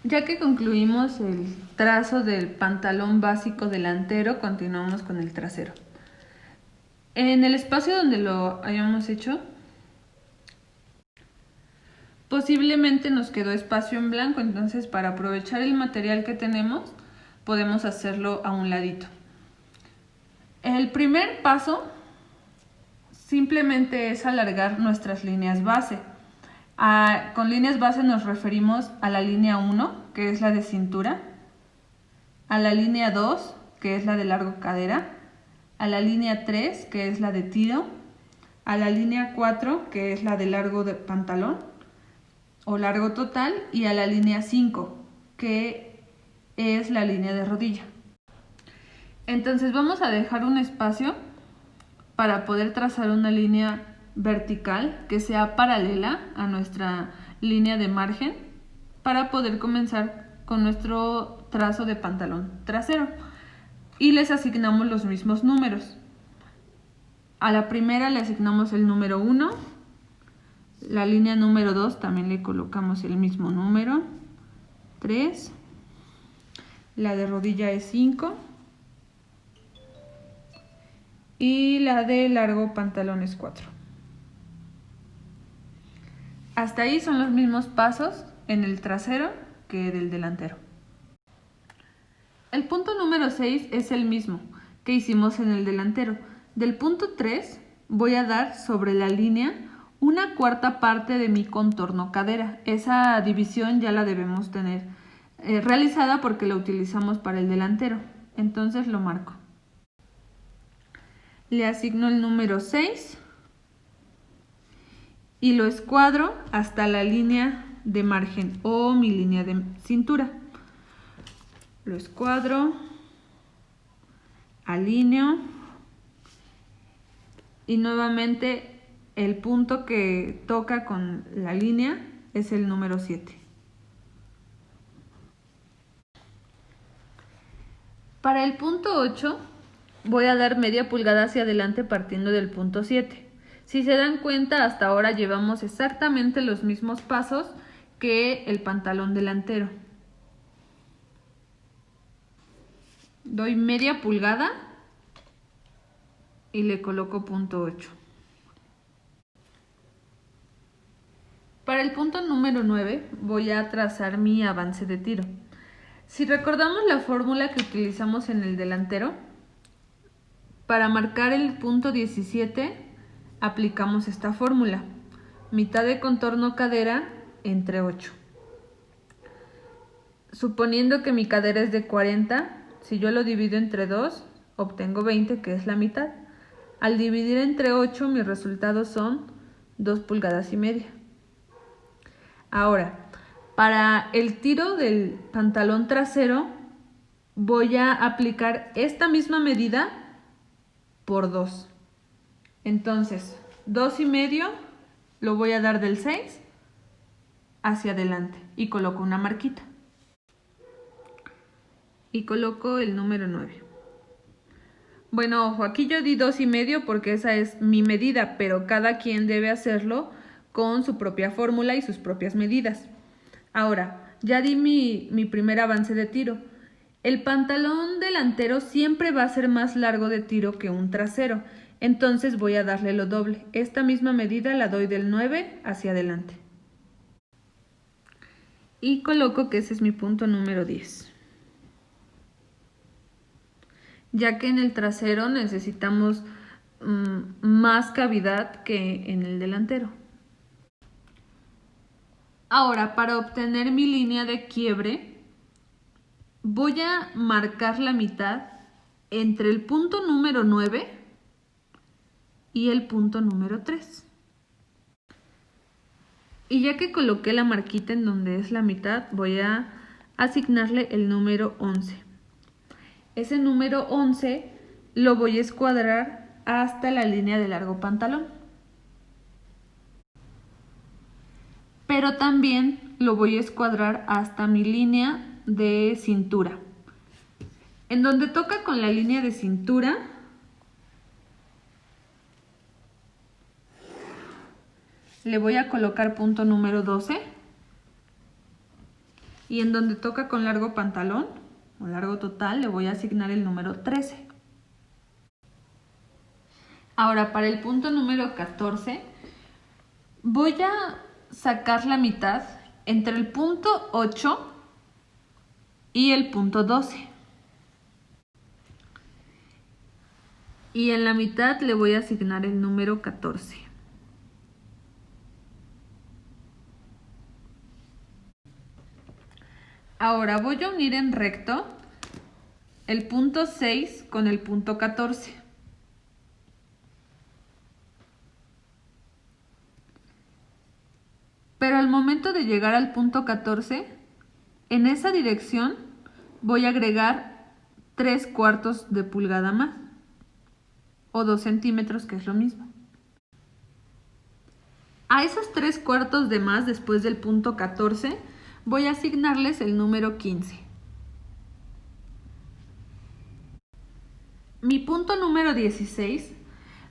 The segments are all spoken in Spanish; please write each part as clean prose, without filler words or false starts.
Ya que concluimos el trazo del pantalón básico delantero, continuamos con el trasero. En el espacio donde lo hayamos hecho, posiblemente nos quedó espacio en blanco, entonces para aprovechar el material que tenemos, podemos hacerlo a un ladito. El primer paso simplemente es alargar nuestras líneas base. Con líneas base nos referimos a la línea 1, que es la de cintura, a la línea 2, que es la de largo cadera, a la línea 3, que es la de tiro, a la línea 4, que es la de largo de pantalón o largo total, y a la línea 5, que es la línea de rodilla. Entonces vamos a dejar un espacio para poder trazar una línea vertical que sea paralela a nuestra línea de margen para poder comenzar con nuestro trazo de pantalón trasero y les asignamos los mismos números. A la primera le asignamos el número 1, la línea número 2 también le colocamos el mismo número, 3, la de rodilla es 5 y la de largo pantalón es 4. Hasta ahí son los mismos pasos en el trasero que del delantero. El punto número 6 es el mismo que hicimos en el delantero. Del punto 3 voy a dar sobre la línea una cuarta parte de mi contorno cadera. Esa división ya la debemos tener realizada porque la utilizamos para el delantero. Entonces lo marco. Le asigno el número 6 y lo escuadro hasta la línea de margen o mi línea de cintura. Lo escuadro, alineo y nuevamente el punto que toca con la línea es el número 7. Para el punto 8 voy a dar media pulgada hacia adelante partiendo del punto 7. Si se dan cuenta, hasta ahora llevamos exactamente los mismos pasos que el pantalón delantero. Doy media pulgada y le coloco punto 8. Para el punto número 9 voy a trazar mi avance de tiro. Si recordamos la fórmula que utilizamos en el delantero, para marcar el punto 17 aplicamos esta fórmula. Mitad de contorno cadera entre 8. Suponiendo que mi cadera es de 40, si yo lo divido entre 2, obtengo 20, que es la mitad. Al dividir entre 8, mis resultados son 2 pulgadas y media. Ahora, para el tiro del pantalón trasero, voy a aplicar esta misma medida por 2. Entonces, 2,5 lo voy a dar del 6 hacia adelante y coloco una marquita. Y coloco el número 9. Bueno, ojo, aquí yo di 2,5 porque esa es mi medida, pero cada quien debe hacerlo con su propia fórmula y sus propias medidas. Ahora, ya di mi primer avance de tiro. El pantalón delantero siempre va a ser más largo de tiro que un trasero, entonces voy a darle lo doble. Esta misma medida la doy del 9 hacia adelante. Y coloco que ese es mi punto número 10. Ya que en el trasero necesitamos más cavidad que en el delantero. Ahora, para obtener mi línea de quiebre, voy a marcar la mitad entre el punto número 9 y el punto número 3. Y ya que coloqué la marquita en donde es la mitad, voy a asignarle el número 11. Ese número 11 lo voy a escuadrar hasta la línea de largo pantalón. Pero también lo voy a escuadrar hasta mi línea de cintura. En donde toca con la línea de cintura, le voy a colocar punto número 12 y en donde toca con largo pantalón o largo total le voy a asignar el número 13. Ahora para el punto número 14 voy a sacar la mitad entre el punto 8 y el punto 12. Y en la mitad le voy a asignar el número 14. Ahora voy a unir en recto el punto 6 con el punto 14. Pero al momento de llegar al punto 14, en esa dirección voy a agregar 3/4 de pulgada más, o 2 centímetros, que es lo mismo. A esos 3/4 de más después del punto 14, voy a asignarles el número 15. Mi punto número 16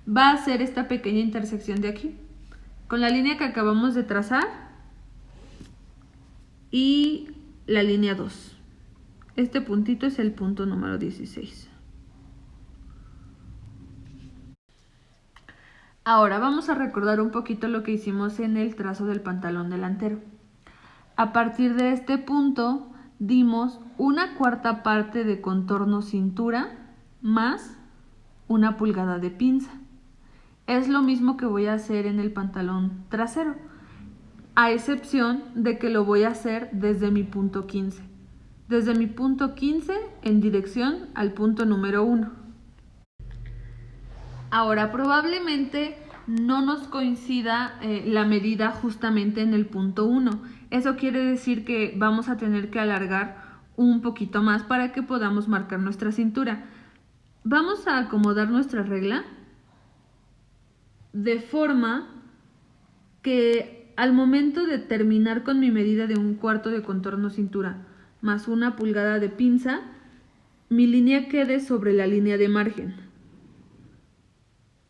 va a ser esta pequeña intersección de aquí, con la línea que acabamos de trazar y la línea 2. Este puntito es el punto número 16. Ahora vamos a recordar un poquito lo que hicimos en el trazo del pantalón delantero. A partir de este punto dimos 1/4 parte de contorno cintura más 1 pulgada de pinza. Es lo mismo que voy a hacer en el pantalón trasero, a excepción de que lo voy a hacer desde mi punto 15. Desde mi punto 15 en dirección al punto número 1. Ahora probablemente no nos coincida la medida justamente en el punto 1. Eso quiere decir que vamos a tener que alargar un poquito más para que podamos marcar nuestra cintura. Vamos a acomodar nuestra regla de forma que al momento de terminar con mi medida de 1/4 de contorno cintura más 1 pulgada de pinza, mi línea quede sobre la línea de margen.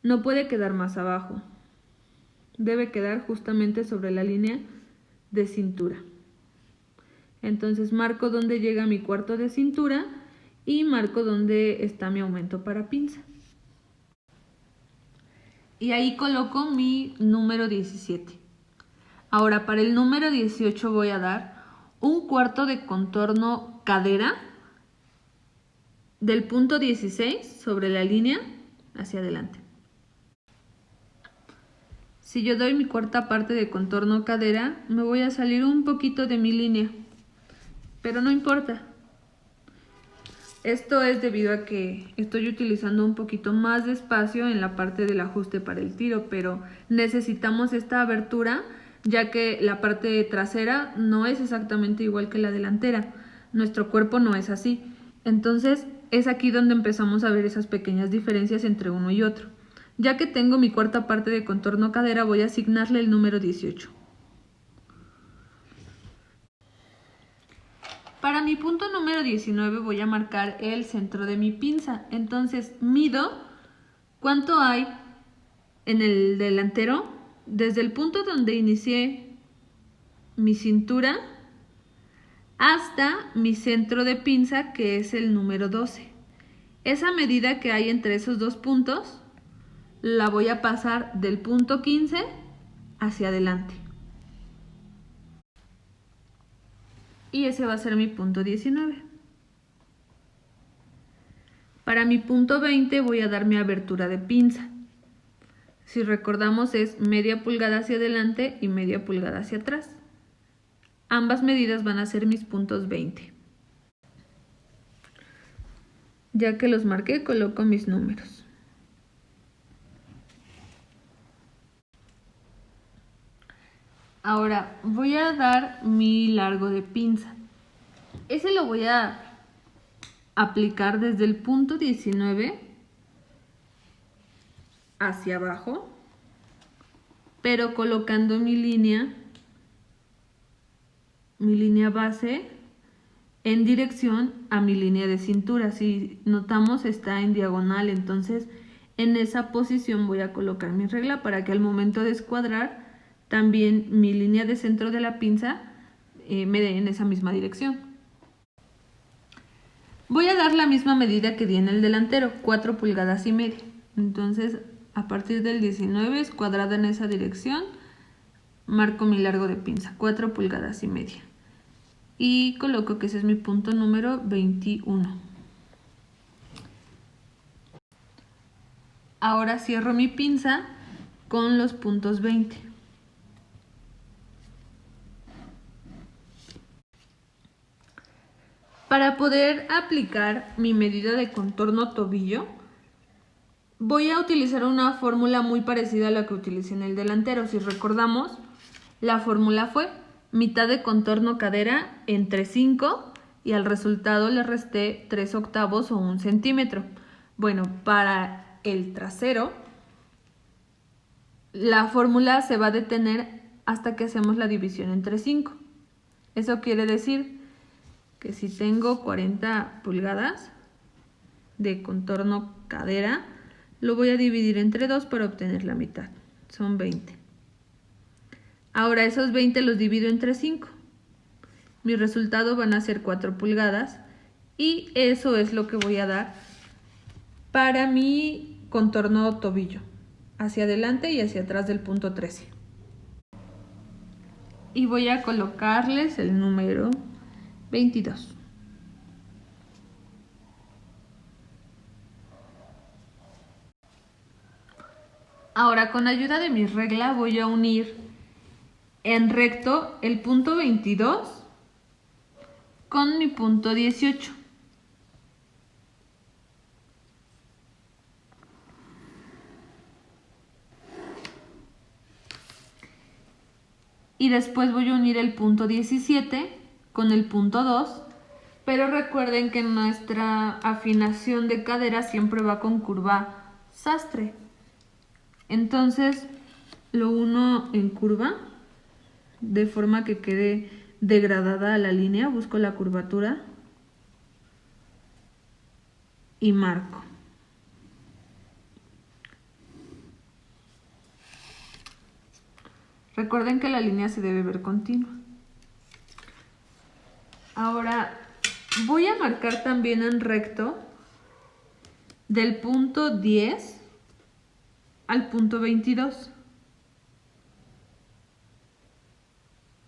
No puede quedar más abajo. Debe quedar justamente sobre la línea de cintura. Entonces marco donde llega mi cuarto de cintura y marco donde está mi aumento para pinza. Y ahí coloco mi número 17. Ahora para el número 18 voy a dar 1/4 de contorno cadera del punto 16 sobre la línea hacia adelante. Si yo doy mi 1/4 parte de contorno cadera, me voy a salir un poquito de mi línea, pero no importa. Esto es debido a que estoy utilizando un poquito más de espacio en la parte del ajuste para el tiro, pero necesitamos esta abertura ya que la parte trasera no es exactamente igual que la delantera. Nuestro cuerpo no es así. Entonces es aquí donde empezamos a ver esas pequeñas diferencias entre uno y otro. Ya que tengo mi 1/4 parte de contorno cadera, voy a asignarle el número 18. Para mi punto número 19 voy a marcar el centro de mi pinza. Entonces mido cuánto hay en el delantero desde el punto donde inicié mi cintura hasta mi centro de pinza, que es el número 12. Esa medida que hay entre esos dos puntos la voy a pasar del punto 15 hacia adelante. Y ese va a ser mi punto 19. Para mi punto 20 voy a dar mi abertura de pinza. Si recordamos es media pulgada hacia adelante y media pulgada hacia atrás. Ambas medidas van a ser mis puntos 20. Ya que los marqué, coloco mis números. Ahora voy a dar mi largo de pinza. Ese lo voy a aplicar desde el punto 19 hacia abajo, pero colocando mi línea base en dirección a mi línea de cintura. Si notamos está en diagonal, entonces en esa posición voy a colocar mi regla para que al momento de escuadrar también mi línea de centro de la pinza me dé en esa misma dirección. Voy a dar la misma medida que di en el delantero, 4 pulgadas y media. Entonces, a partir del 19 es cuadrada en esa dirección, marco mi largo de pinza, 4 pulgadas y media. Y coloco que ese es mi punto número 21. Ahora cierro mi pinza con los puntos 20. Para poder aplicar mi medida de contorno tobillo, voy a utilizar una fórmula muy parecida a la que utilicé en el delantero. Si recordamos, la fórmula fue mitad de contorno cadera entre 5 y al resultado le resté 3/8 o 1 centímetro. Bueno, para el trasero, la fórmula se va a detener hasta que hacemos la división entre 5. Eso quiere decir que si tengo 40 pulgadas de contorno cadera, lo voy a dividir entre 2 para obtener la mitad. Son 20. Ahora esos 20 los divido entre 5. Mi resultado van a ser 4 pulgadas y eso es lo que voy a dar para mi contorno tobillo, hacia adelante y hacia atrás del punto 13. Y voy a colocarles el número 22. Ahora, con ayuda de mi regla voy a unir en recto el punto 22 con mi punto 18. Y después voy a unir el punto 17 con el punto 2, pero recuerden que nuestra afinación de cadera siempre va con curva sastre. Entonces lo uno en curva, de forma que quede degradada a la línea, busco la curvatura y marco. Recuerden que la línea se debe ver continua. Ahora voy a marcar también en recto del punto 10 al punto 22.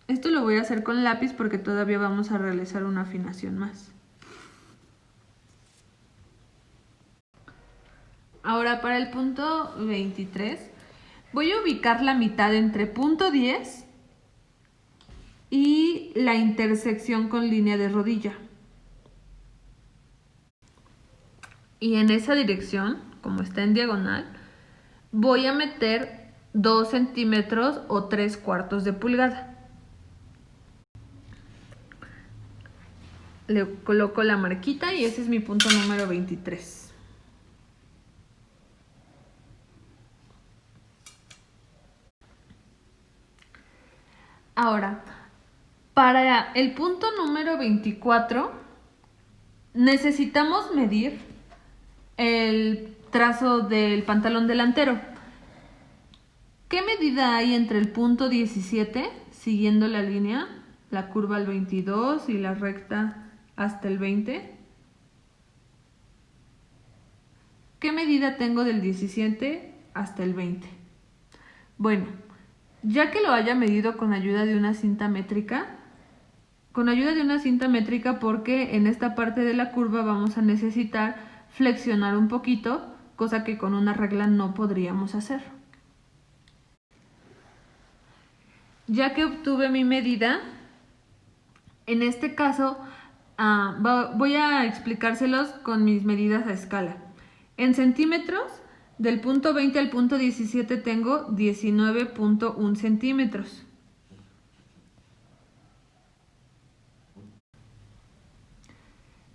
Esto lo voy a hacer con lápiz porque todavía vamos a realizar una afinación más. Ahora para el punto 23 voy a ubicar la mitad entre punto 10 y la intersección con línea de rodilla. Y en esa dirección, como está en diagonal, voy a meter 2 centímetros o 3/4 de pulgada. Le coloco la marquita y ese es mi punto número 23. Ahora, para el punto número 24, necesitamos medir el trazo del pantalón delantero. ¿Qué medida hay entre el punto 17, siguiendo la línea, la curva al 22 y la recta hasta el 20? ¿Qué medida tengo del 17 hasta el 20? Bueno, ya que lo haya medido con ayuda de una cinta métrica, porque en esta parte de la curva vamos a necesitar flexionar un poquito, cosa que con una regla no podríamos hacer. Ya que obtuve mi medida, en este caso voy a explicárselos con mis medidas a escala. En centímetros, del punto 20 al punto 17 tengo 19.1 centímetros.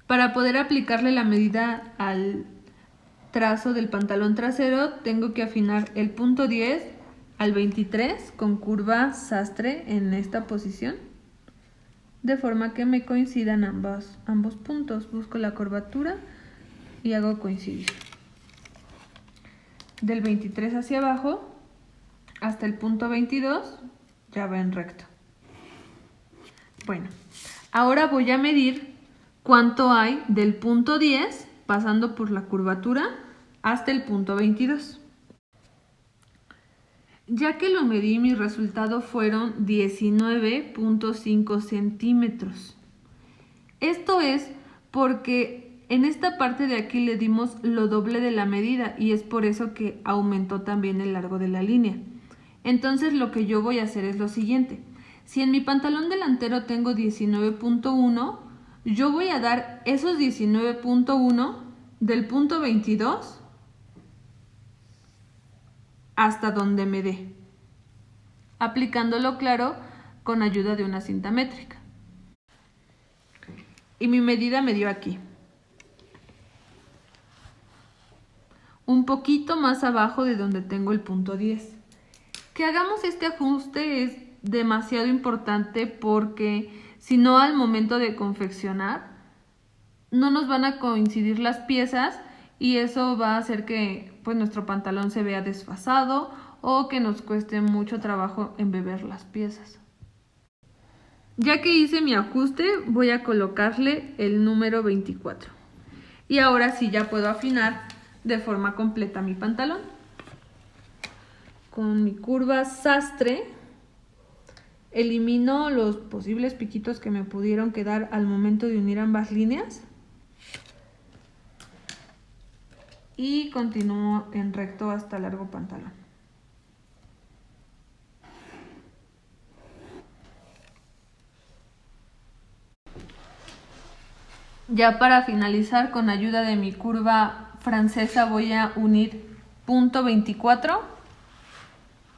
Para poder aplicarle la medida al trazo del pantalón trasero, tengo que afinar el punto 10 al 23 con curva sastre en esta posición, de forma que me coincidan ambos puntos. Busco la curvatura y hago coincidir. Del 23 hacia abajo hasta el punto 22 ya va en recto. Bueno, ahora voy a medir cuánto hay del punto 10 pasando por la curvatura hasta el punto 22. Ya que lo medí, mi resultado fueron 19.5 centímetros. Esto es porque en esta parte de aquí le dimos lo doble de la medida y es por eso que aumentó también el largo de la línea. Entonces lo que yo voy a hacer es lo siguiente. Si en mi pantalón delantero tengo 19.1, yo voy a dar esos 19.1 del punto 22 hasta donde me dé, aplicándolo claro con ayuda de una cinta métrica. Y mi medida me dio aquí. Un poquito más abajo de donde tengo el punto 10. Que hagamos este ajuste es demasiado importante porque si no, al momento de confeccionar no nos van a coincidir las piezas y eso va a hacer que pues nuestro pantalón se vea desfasado o que nos cueste mucho trabajo embeber las piezas. Ya que hice mi ajuste, voy a colocarle el número 24. Y ahora sí ya puedo afinar de forma completa mi pantalón. Con mi curva sastre elimino los posibles piquitos que me pudieron quedar al momento de unir ambas líneas. Y continúo en recto hasta largo pantalón. Ya para finalizar, con ayuda de mi curva francesa voy a unir punto 24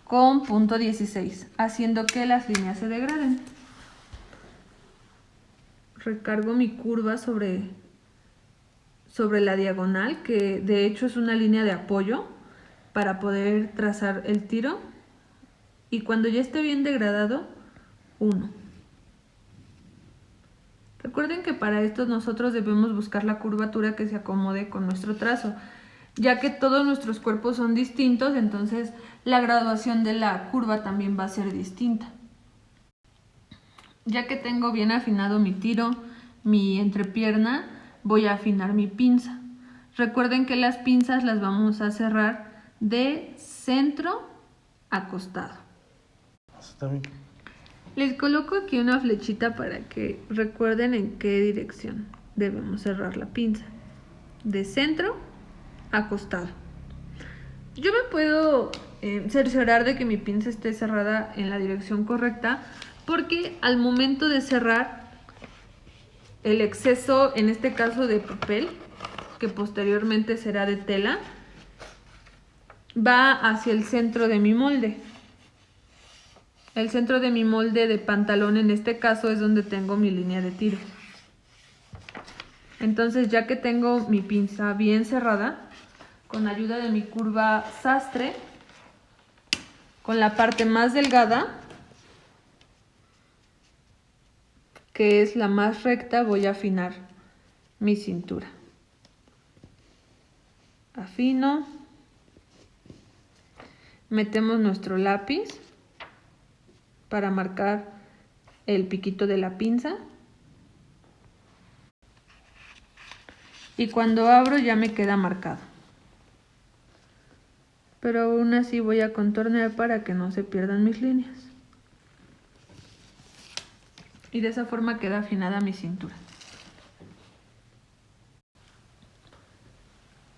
con punto 16, haciendo que las líneas se degraden. Recargo mi curva sobre la diagonal, que de hecho es una línea de apoyo para poder trazar el tiro. Y cuando ya esté bien degradado, uno. Recuerden que para esto nosotros debemos buscar la curvatura que se acomode con nuestro trazo, ya que todos nuestros cuerpos son distintos, entonces la graduación de la curva también va a ser distinta. Ya que tengo bien afinado mi tiro, mi entrepierna, voy a afinar mi pinza. Recuerden que las pinzas las vamos a cerrar de centro a costado. Está bien. Les coloco aquí una flechita para que recuerden en qué dirección debemos cerrar la pinza. De centro a costado. Yo me puedo cerciorar de que mi pinza esté cerrada en la dirección correcta porque al momento de cerrar el exceso, en este caso de papel, que posteriormente será de tela, va hacia el centro de mi molde. El centro de mi molde de pantalón en este caso es donde tengo mi línea de tiro. Entonces ya que tengo mi pinza bien cerrada, con ayuda de mi curva sastre, con la parte más delgada, que es la más recta, voy a afinar mi cintura. Afino. Metemos nuestro lápiz para marcar el piquito de la pinza. Y cuando abro ya me queda marcado. Pero aún así voy a contornear para que no se pierdan mis líneas. Y de esa forma queda afinada mi cintura.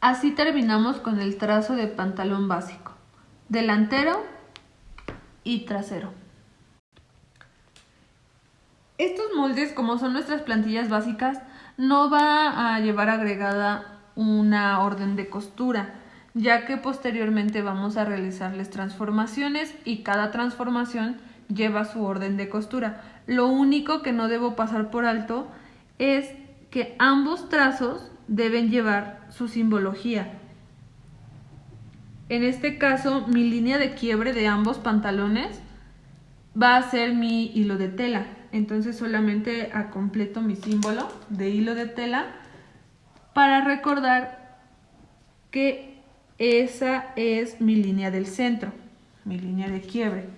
Así terminamos con el trazo de pantalón básico, delantero y trasero. Estos moldes, como son nuestras plantillas básicas, no va a llevar agregada una orden de costura, ya que posteriormente vamos a realizarles transformaciones y cada transformación lleva su orden de costura. Lo único que no debo pasar por alto es que ambos trazos deben llevar su simbología. En este caso, mi línea de quiebre de ambos pantalones va a ser mi hilo de tela. Entonces solamente completo mi símbolo de hilo de tela para recordar que esa es mi línea del centro, mi línea de quiebre.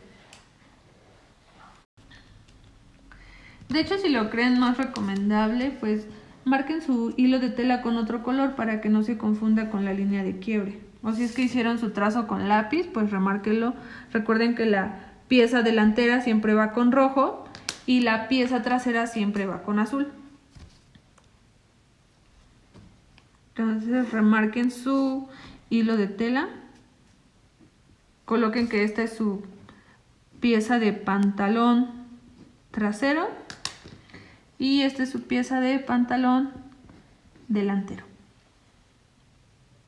De hecho, si lo creen más recomendable, pues marquen su hilo de tela con otro color para que no se confunda con la línea de quiebre. O si es que hicieron su trazo con lápiz, pues remárquenlo. Recuerden que la pieza delantera siempre va con rojo y la pieza trasera siempre va con azul. Entonces remarquen su hilo de tela. Coloquen que esta es su pieza de pantalón trasero y esta es su pieza de pantalón delantero.